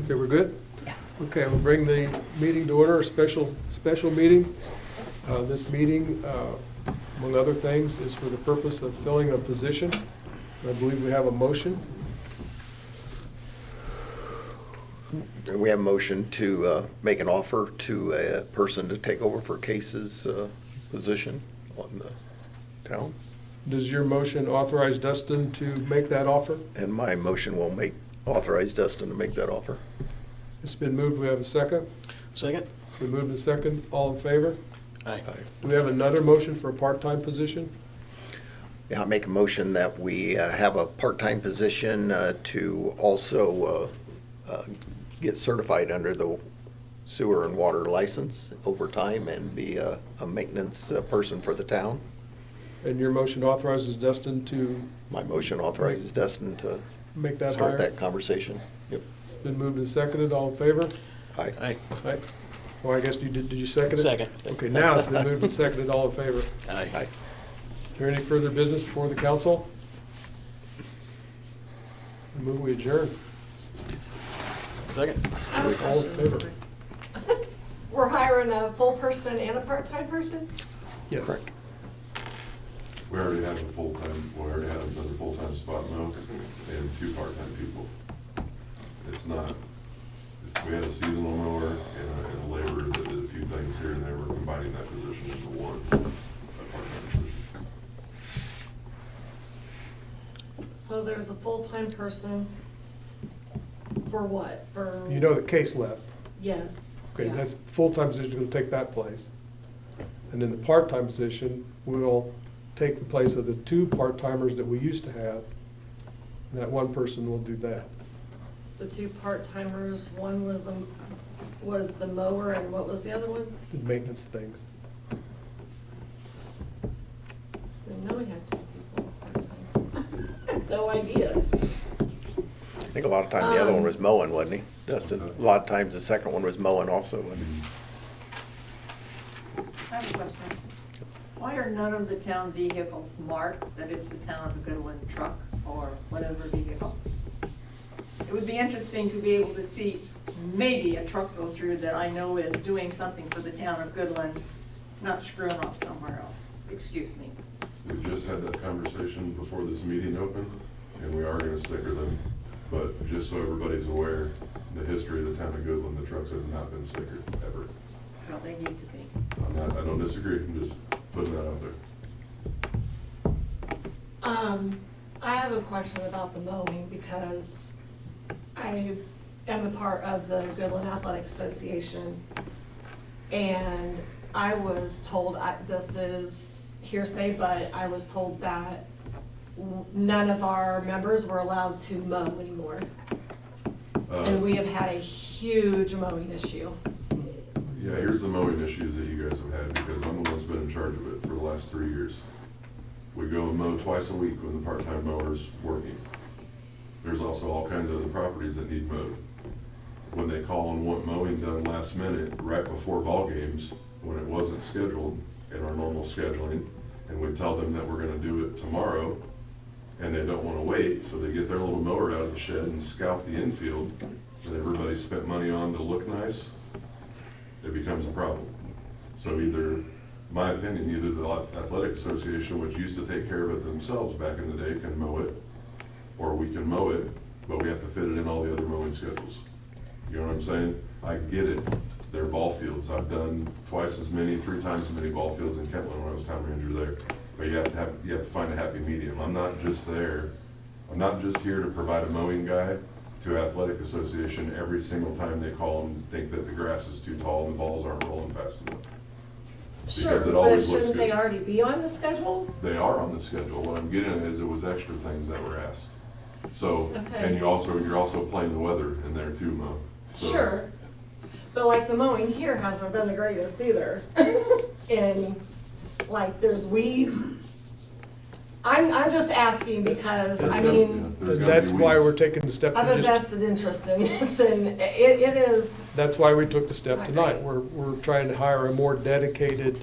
Okay, we're good? Yes. Okay, we'll bring the meeting to order, a special meeting. This meeting, among other things, is for the purpose of filling a position. I believe we have a motion. We have a motion to make an offer to a person to take over for Case's position on the town. Does your motion authorize Dustin to make that offer? And my motion will authorize Dustin to make that offer. It's been moved, we have a second. Second? It's been moved and second, all in favor? Aye. Do we have another motion for a part-time position? Yeah, I make a motion that we have a part-time position to also get certified under the sewer and water license over time and be a maintenance person for the town. And your motion authorizes Dustin to My motion authorizes Dustin to make that start hire? that conversation. Yep. It's been moved and seconded, all in favor? Aye. Aye. Right. Well, I guess you did you second it? Second. Okay, now it's been moved and seconded, all in favor. Is Aye. there any further business before the council? I move we adjourn. Second? All in favor? We're hiring a full person and a part-time person? Yes. Correct. We already have we already have another full-time spot now and 2 part-time people. It's not, we had a seasonal mower and a laborer that did a few things here and there. We're combining that position into one, a part-time position. So there's a full-time person for what? For? You know the Case left. Yes. Okay, yeah. that's full-time position going to take that place. And then the part-time position will take the place of the 2 part-timers that we used to have. And that one person will do that. The 2 part-timers, one was the mower and what was the other one? The maintenance things. I know we have 2 people part-time. No idea. I think a lot of times the other one was mowing, wasn't he, Dustin? A lot of times the second one was mowing also, wasn't he? I have a question. Why are none of the town vehicles marked that it's the town of Goodland truck or whatever vehicle? It would be interesting to be able to see maybe a truck go through that I know is doing something for the town of Goodland, not screwing off somewhere else. Excuse me. We just had that conversation before this meeting opened, and we are gonna sticker them. But just so everybody's aware, the history of the town of Goodland, the trucks have not been stickered, ever. Well, they need to be. I don't disagree, I'm just putting that out there. I have a question about the mowing because I am a part of the Goodland Athletic Association. And I was told, this is hearsay, but I was told that none of our members were allowed to mow anymore. And we have had a huge mowing issue. Yeah, here's the mowing issues that you guys have had, because I'm the one that's been in charge of it for the last 3 years. We go and mow twice a week when the part-time mower's working. There's also all kinds of other properties that need mowed. When they call and want mowing done last minute, right before ball games, when it wasn't scheduled in our normal scheduling, and we tell them that we're gonna do it tomorrow, and they don't wanna wait, so they get their little mower out of the shed and scalp the infield that everybody spent money on to look nice, it becomes a problem. So either, my opinion, either the athletic association, which used to take care of it themselves back in the day, can mow it, or we can mow it, but we have to fit it in all the other mowing schedules. You know what I'm saying? I get it, they're ball fields. I've done 3 times as many ball fields in Kentland when I was town manager there. But you have to find a happy medium. I'm not just here to provide a mowing guy to athletic association every single time they call and think that the grass is too tall and the balls aren't rolling fast enough. Sure, it but always looks shouldn't they good. already be on the schedule? They are on the schedule. What I'm getting at is it was extra things that were asked. So, Okay. and you're also playing the weather in there too, Mo. So- Sure, but like the mowing here hasn't been the greatest either. And like there's weeds. I'm just asking because, I mean, There's And gotta that's be why weeds. we're taking the step I have a to just, vested interest in this and it is, that's why we took the step I tonight. agree. We're trying to hire a more dedicated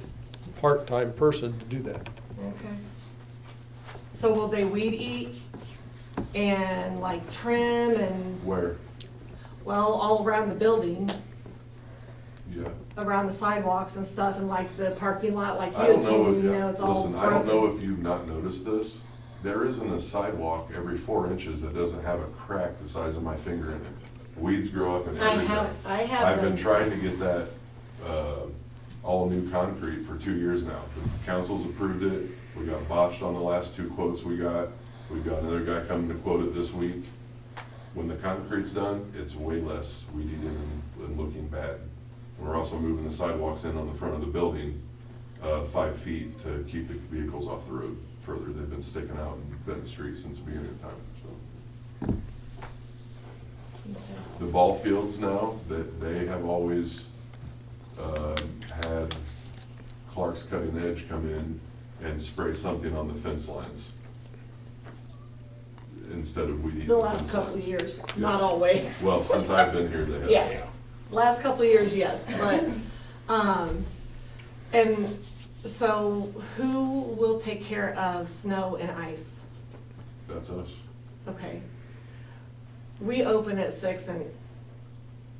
part-time person to do that. okay. So will they weed eat and like trim and? Where? Well, all around the building, Yeah. around the sidewalks and stuff, and like the parking lot, like I you don't had know told if, me, yeah, it's all listen, I don't know broken. if you've not noticed this. There isn't a sidewalk every 4 inches that doesn't have a crack the size of my finger in it. Weeds grow up in I everything. have I've been noticed trying that. to get that, all new concrete for 2 years now. The council's approved it. We got botched on the last 2 quotes we got. We've got another guy coming to quote it this week. When the concrete's done, it's way less weedy and looking bad. And we're also moving the sidewalks in on the front of the building, 5 feet to keep the vehicles off the road further. They've been sticking out in Benton Street since the beginning of time, so. The ball fields now, that they have always, had Clark's Cutting Edge come in and spray something on the fence lines instead of weed eating The the last fence couple of lines. years, Yes. not always. Well, since I've been here, they have. Yeah, last couple of years, yes, but, and so who will take care of snow and ice? That's us. Okay. We open at 6 and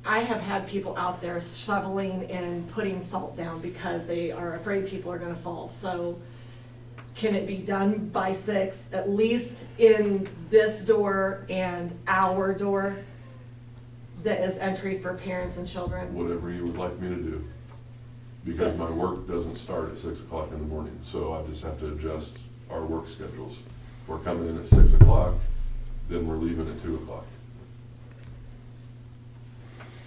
I have had people out there shoveling and putting salt down because they are afraid people are gonna fall. So can it be done by 6, at least in this door and our door that is entry for parents and children? Whatever you would like me to do. Because my work doesn't start at 6 o'clock in the morning, so I just have to adjust our work schedules. If we're coming in at 6 o'clock, then we're leaving at 2 o'clock.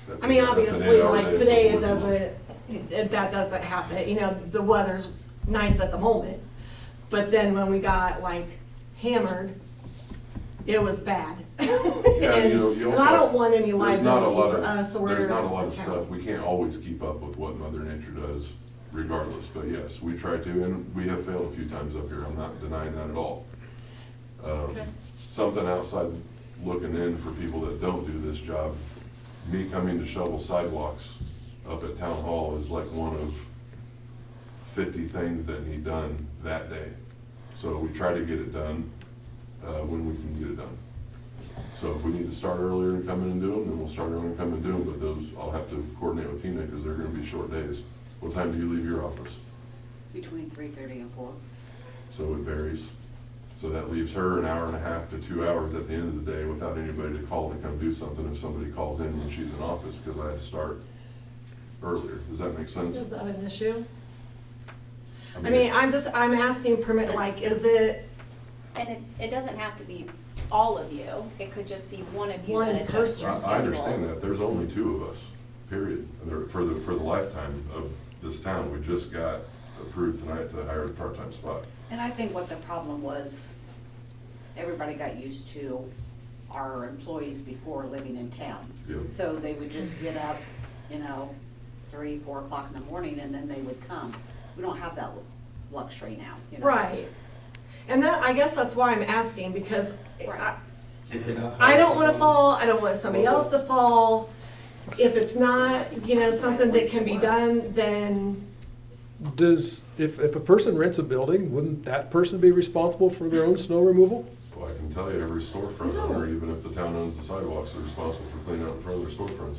That's I mean, an obviously, 8-hour like day today, it before work. doesn't, that doesn't happen, you know, the weather's nice at the moment. But then when we got like hammered, it was bad. Yeah, And you know, you and I also- don't want any there's not a liability lot for of- us or There's not a lot of the town. stuff, we can't always keep up with what Mother Nature does regardless, but yes, we try to, and we have failed a few times up here, I'm not denying that at all. Okay. Something outside looking in for people that don't do this job, me coming to shovel sidewalks up at Town Hall is like one of 50 things that need done that day. So we try to get it done when we can get it done. So if we need to start earlier and come in and do them, then we'll start earlier and come and do them, but those, I'll have to coordinate with Tina because they're gonna be short days. What time do you leave your office? Between 3:30 and 4. So it varies. So that leaves her an hour and a half to 2 hours at the end of the day without anybody to call to come do something if somebody calls in when she's in office because I had to start earlier. Does that make sense? Is that an issue? I mean, I'm asking permit, like, is it And it doesn't have to be all of you, it could just be one of you One that adjusts your person. schedule. I understand that. There's only 2 of us, period. For the lifetime of this town, we just got approved tonight to hire a part-time spot. And I think what the problem was, everybody got used to our employees before living in town. Yep. So they would just get up, 3, 4 o'clock in the morning, and then they would come. We don't have that luxury now, right? And that, I guess that's why I'm asking, because Right. I don't wanna fall, I don't want somebody else to fall. If it's not, something that can be done, then, If a person rents a building, wouldn't that person be responsible for their own snow removal? Well, I can tell you, every storefront owner, even if the town owns the sidewalks, is responsible for cleaning out in front of their storefronts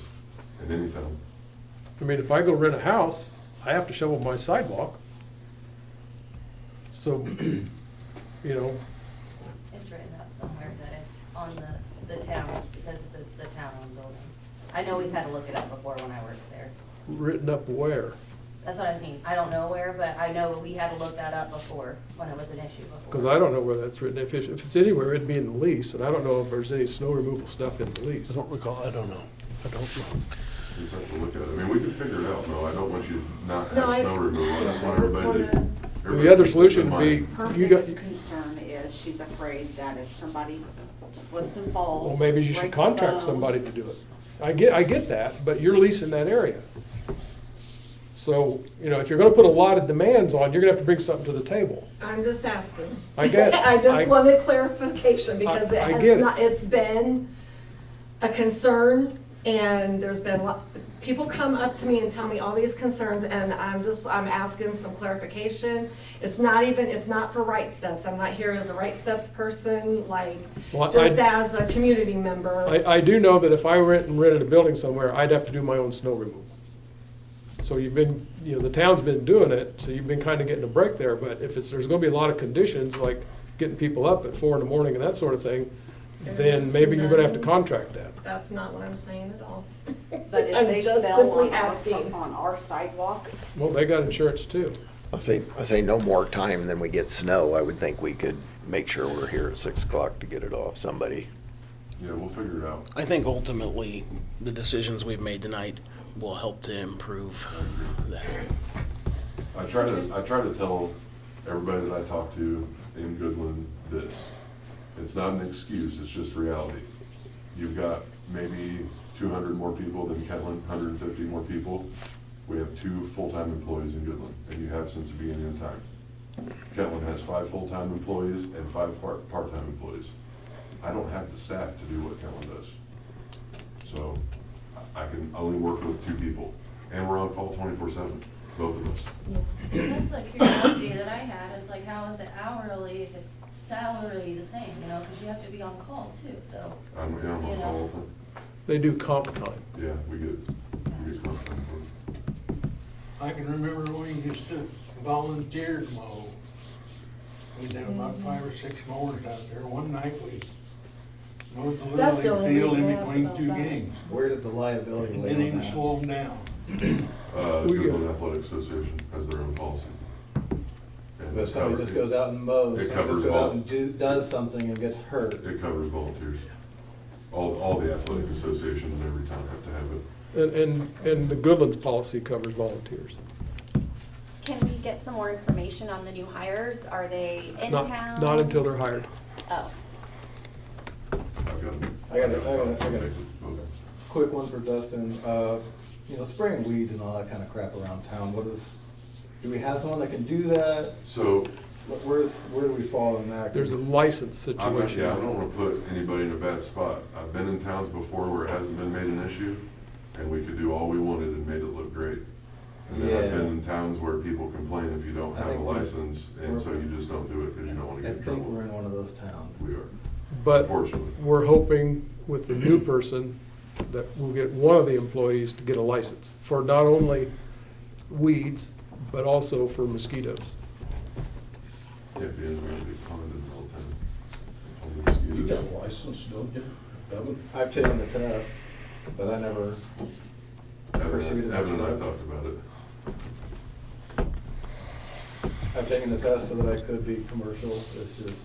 in any town. I mean, if I go rent a house, I have to shovel my sidewalk. So, It's written up somewhere that it's on the town, because it's the town-owned building. I know we've had to look it up before when I worked there. written up where? That's what I mean. I don't know where, but I know we had to look that up before, when it was an issue before. Because I don't know where that's written. If it's anywhere, it'd be in the lease, and I don't know if there's any snow removal stuff in the lease. I don't recall, I don't know. I don't know. We just have to look at it. I mean, we can figure it out. No, I don't want you to not No, have I- snow removal. I just want I just everybody to. wanna- The other solution would be, Her you got, biggest concern is she's afraid that if somebody slips and falls. well, maybe you should breaks a contract bone, somebody to do it. I get that, but you're leasing that area. So, if you're gonna put a lot of demands on, you're gonna have to bring something to the table. I'm just asking. I get it. I just wanted clarification, because I get it. it's been a concern And there's been, people come up to me and tell me all these concerns, and I'm asking some clarification. It's not for Right Steps. I'm not here as a Right Steps person, like, Well, just as a community member. I do know that if I rented a building somewhere, I'd have to do my own snow removal. So the town's been doing it, so you've been kind of getting a break there, but if there's gonna be a lot of conditions, like getting people up at 4 in the morning and that sort of thing, then maybe you're gonna have to contract that. That's not what I'm saying at all. But if I'm they just fell simply on asking. on our sidewalk, Well, they got insurance too. I say no more time than we get snow. I would think we could make sure we're here at 6 o'clock to get it off somebody. Yeah, we'll figure it out. I think ultimately, the decisions we've made tonight will help to improve that. I try to tell everybody that I talk to in Goodland this. It's not an excuse, it's just reality. You've got maybe 200 more people than Kentland, 150 more people. We have 2 full-time employees in Goodland, and you have since the beginning of time. Kentland has 5 full-time employees and 5 part-time employees. I don't have the staff to do what Kentland does. So I can only work with 2 people, and we're on call 24/7, both of us. That's the curiosity that I had, is like, how is it hourly if it's salary the same, you know, because you have to be on call too, so. I'm on You call all know. the time. They do comp time. Yeah, we get contact. I can remember when you used to volunteer to mow. We'd have about 5 or 6 mowers out there. One night we mowed the That's the Little only League field reason I in asked between about 2 that. games. Where did the liability And lay didn't on even that? slow them down. Goodland Athletic Association has their own policy. And But if somebody it just goes out and mows, It somebody covers just goes out all. and does something and gets hurt. It covers volunteers. All the athletic associations in every town have to have it. And the Goodlands policy covers volunteers. Can we get some more information on the new hires? Are they in town? Not until they're hired. Oh, I've got them. I got a quick one for Dustin. Spraying weeds and all that kind of crap around town. Do we have someone that can do that? So, Where do we fall in that? There's a license situation. I don't want to put anybody in a bad spot. I've been in towns before where it hasn't been made an issue, and we could do all we wanted and made it look great. And then I've Yeah. been in towns where people complain if you don't I have a think we're- license, and so you just don't do it because you don't want to I get in think we're trouble. in one of those towns. We are. But Unfortunately. we're hoping with the new person that we'll get one of the employees to get a license for not only weeds, but also for mosquitoes. Yeah, because we're gonna be ponded all the time. All the mosquitoes. You got a license, don't you, Evan? I've taken the test, but I never pursued it. Evan and I talked about it. I've taken the test so that I could be commercial. It's just,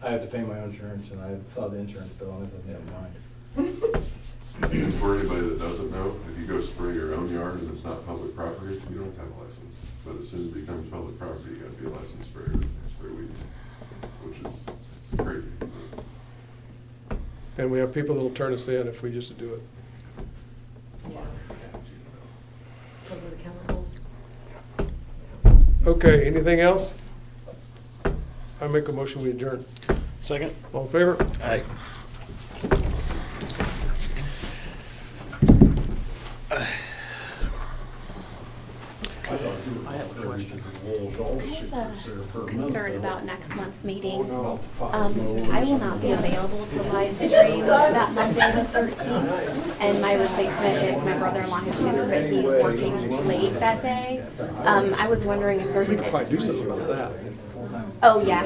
I had to pay my own insurance, and I saw the insurance bill, and I said, never mind. And for anybody that doesn't know, if you go spray your own yard and it's not public property, you don't have a license. But as soon as it becomes public property, you gotta be a licensed sprayer and spray weeds, which is crazy. And we have people that'll turn us in if we just do it. Yeah. Because of the chemicals. Okay, anything else? I make a motion, we adjourn. Second? All in favor? Aye. I have a question. I have a concern about next month's meeting. I will not be available to live stream that Monday the 13th, and my replacement is my brother-in-law Jesus, but he's working late that day. I was wondering if there's We could probably do something about that. Oh, yeah,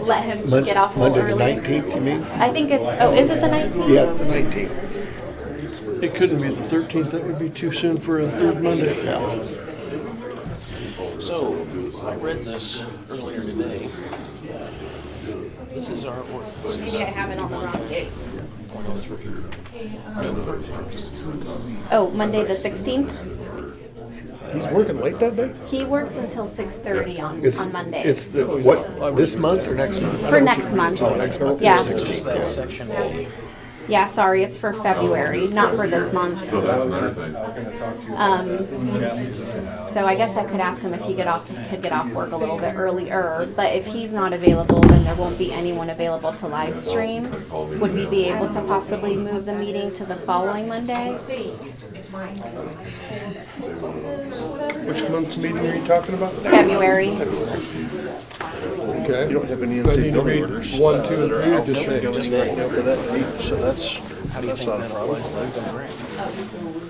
let him get off a little Monday the earlier. 19th, you mean? I think it's, oh, is it the 19th? Yeah, it's the 19th. It couldn't be the 13th, that would be too soon for a third Monday. So, I read this earlier today. This is our ordinance. Maybe I have it on the wrong date. Oh, Monday the 16th? He's working late that day? He works until 6:30 on Mondays. It's the, what, this month or next month? For next month. Oh, next month Yeah. is 16th. That's yeah. section A. Yeah, sorry, it's for February, not for this month. So that's another thing. I was gonna talk to you Um, about the chassis that I have. So I guess I could ask him if he could get off work a little bit earlier, but if he's not available, then there won't be anyone available to live stream. Would we be able to possibly move the meeting to the following Monday? Which month's meeting are you talking about? February? Okay. You don't have any Do I need NC to building read orders? 1, 2, and 3, or just Just read right now for that week, so that's not a problem.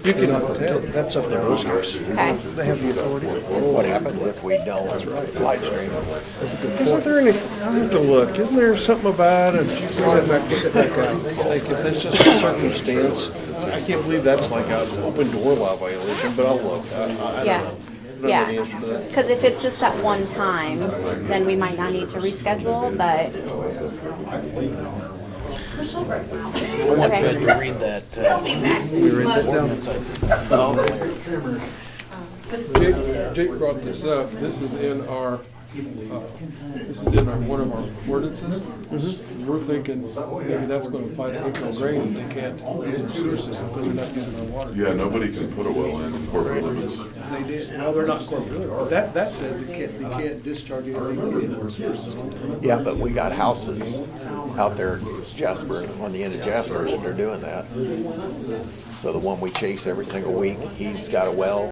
You can tell, that's up to those guys. Okay. They have the authority. What happens if we don't live stream? Isn't there any, I'll have to look, isn't there something about if you bring it back out? Like if it's just a circumstance, I can't believe that's like an open door law violation, but I'll look. I don't Yeah. know. I don't know the answer to that. Because if it's just that one time, then we might not need to reschedule, but, I want Okay. Ted to read that, ordinance. Jake brought this up, this is in our, one of our ordinances. We're thinking maybe that's gonna apply to Hickman Grain, that they can't use our sewer system because they're not using our water. Yeah, nobody can put a well in corporate limits. They did, no, they're not corporate, but that says they can't discharge anything into our sewer system. Yeah, but we got houses out there in Jasper, on the end of Jasper, that they're doing that. So the one we chase every single week, he's got a well